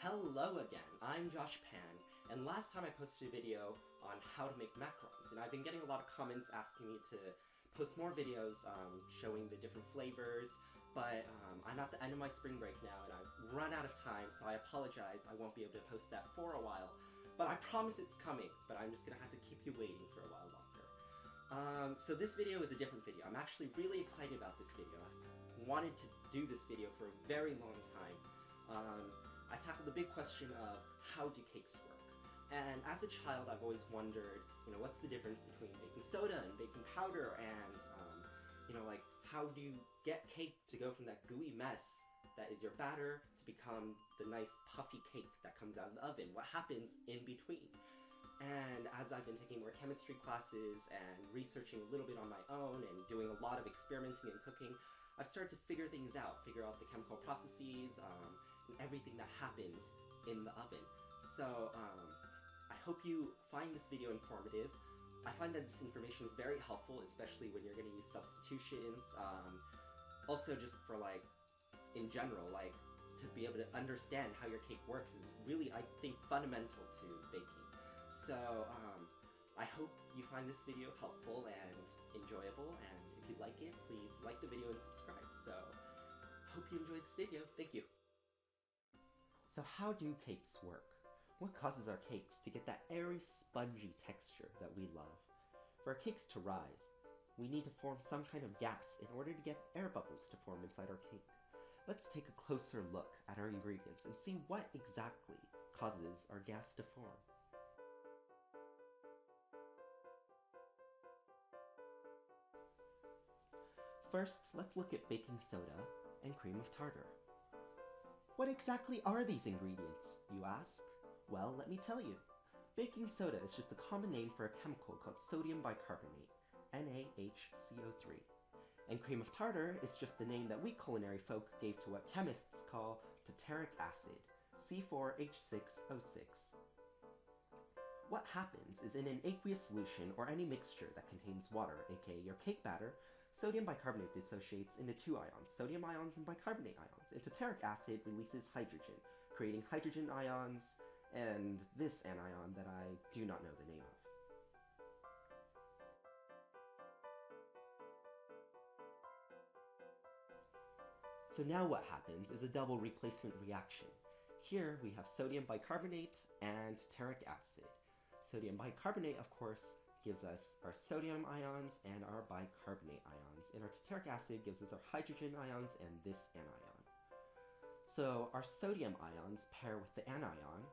Hello again, I'm Josh Pan, and last time I posted a video on how to make macarons, and I've been getting a lot of comments asking me to post more videos showing the different flavors, but I'm at the end of my spring break now and I've run out of time, so I apologize, I won't be able to post that for a while. But I promise it's coming, but I'm just gonna have to keep you waiting for a while longer. So this video is a different video. I'm actually really excited about this video. I've wanted to do this video for a very long time. I tackled the big question of how do cakes work? And as a child, I've always wondered, what's the difference between baking soda and baking powder, and, like, how do you get cake to go from that gooey mess that is your batter to become the nice puffy cake that comes out of the oven? What happens in between? And as I've been taking more chemistry classes and researching a little bit on my own and doing a lot of experimenting and cooking, I've started to figure things out, figure out the chemical processes, and everything that happens in the oven. So, I hope you find this video informative. I find that this information is very helpful, especially when you're going to use substitutions. Also, just for, in general, to be able to understand how your cake works is really, I think, fundamental to baking. So, I hope you find this video helpful and enjoyable, and if you like it, please like the video and subscribe. So, hope you enjoyed this video. Thank you. So how do cakes work? What causes our cakes to get that airy, spongy texture that we love? For our cakes to rise, we need to form some kind of gas in order to get air bubbles to form inside our cake. Let's take a closer look at our ingredients and see what exactly causes our gas to form. First, let's look at baking soda and cream of tartar. What exactly are these ingredients, you ask? Well, let me tell you. Baking soda is just a common name for a chemical called sodium bicarbonate, NaHCO3. And cream of tartar is just the name that we culinary folk gave to what chemists call tartaric acid, C4H6O6. What happens is in an aqueous solution or any mixture that contains water, aka your cake batter, sodium bicarbonate dissociates into two ions, sodium ions and bicarbonate ions, and tartaric acid releases hydrogen, creating hydrogen ions and this anion that I do not know the name of. So now what happens is a double replacement reaction. Here we have sodium bicarbonate and tartaric acid. Sodium bicarbonate, of course, gives us our sodium ions and our bicarbonate ions, and our tartaric acid gives us our hydrogen ions and this anion. So our sodium ions pair with the anion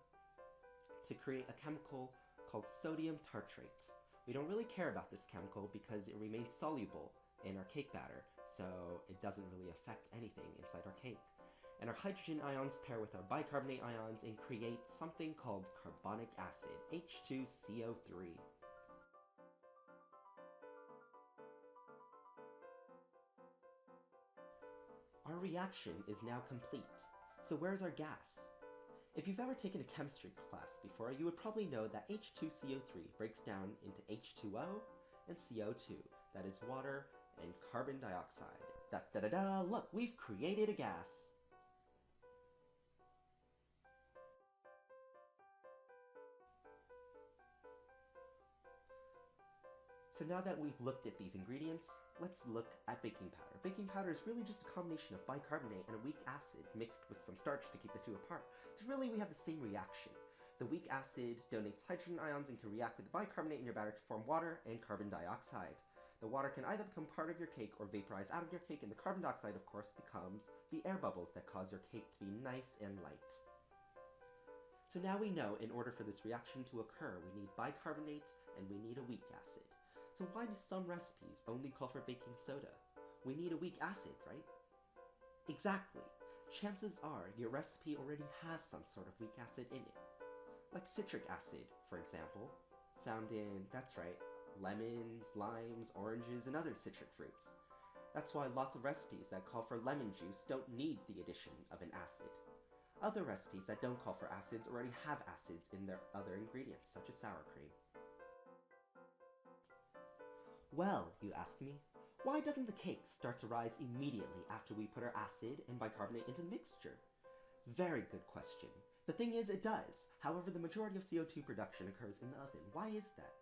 to create a chemical called sodium tartrate. We don't really care about this chemical because it remains soluble in our cake batter, so it doesn't really affect anything inside our cake. And our hydrogen ions pair with our bicarbonate ions and create something called carbonic acid, H2CO3. Our reaction is now complete. So where's our gas? If you've ever taken a chemistry class before, you would probably know that H2CO3 breaks down into H2O and CO2, that is water and carbon dioxide. Da-da-da-da, look, we've created a gas! So now that we've looked at these ingredients, let's look at baking powder. Baking powder is really just a combination of bicarbonate and a weak acid mixed with some starch to keep the two apart. So really we have the same reaction. The weak acid donates hydrogen ions and can react with the bicarbonate in your batter to form water and carbon dioxide. The water can either become part of your cake or vaporize out of your cake, and the carbon dioxide, of course, becomes the air bubbles that cause your cake to be nice and light. So now we know in order for this reaction to occur, we need bicarbonate and we need a weak acid. So why do some recipes only call for baking soda? We need a weak acid, right? Exactly. Chances are your recipe already has some sort of weak acid in it. Like citric acid, for example, found in, that's right, lemons, limes, oranges, and other citric fruits. That's why lots of recipes that call for lemon juice don't need the addition of an acid. Other recipes that don't call for acids already have acids in their other ingredients, such as sour cream. Well, you ask me, why doesn't the cake start to rise immediately after we put our acid and bicarbonate into the mixture? Very good question. The thing is, it does. However, the majority of CO2 production occurs in the oven. Why is that?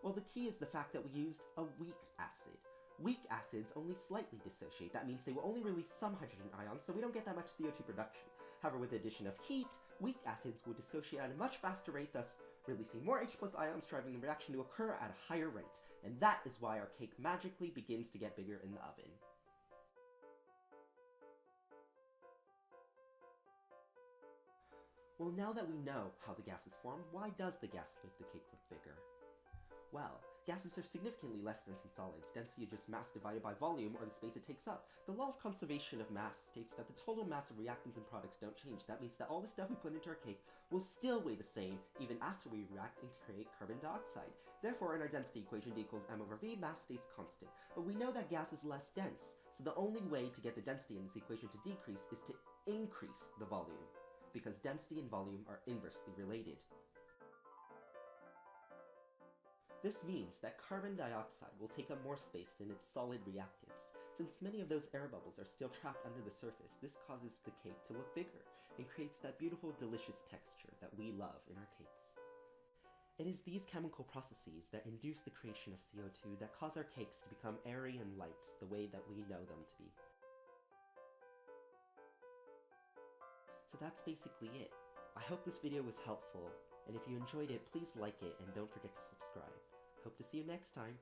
Well, the key is the fact that we used a weak acid. Weak acids only slightly dissociate. That means they will only release some hydrogen ions, so we don't get that much CO2 production. However, with the addition of heat, weak acids will dissociate at a much faster rate, thus releasing more H+ ions, driving the reaction to occur at a higher rate. And that is why our cake magically begins to get bigger in the oven. Well, now that we know how the gases form, why does the gas make the cake look bigger? Well, gases are significantly less dense than solids. Density is just mass divided by volume, or the space it takes up. The law of conservation of mass states that the total mass of reactants and products don't change. That means that all the stuff we put into our cake will still weigh the same, even after we react and create carbon dioxide. Therefore, in our density equation, D equals m/v, mass stays constant. But we know that gas is less dense, so the only way to get the density in this equation to decrease is to increase the volume, because density and volume are inversely related. This means that carbon dioxide will take up more space than its solid reactants. Since many of those air bubbles are still trapped under the surface, this causes the cake to look bigger and creates that beautiful, delicious texture that we love in our cakes. It is these chemical processes that induce the creation of CO2 that cause our cakes to become airy and light the way that we know them to be. So that's basically it. I hope this video was helpful, and if you enjoyed it, please like it and don't forget to subscribe. Hope to see you next time.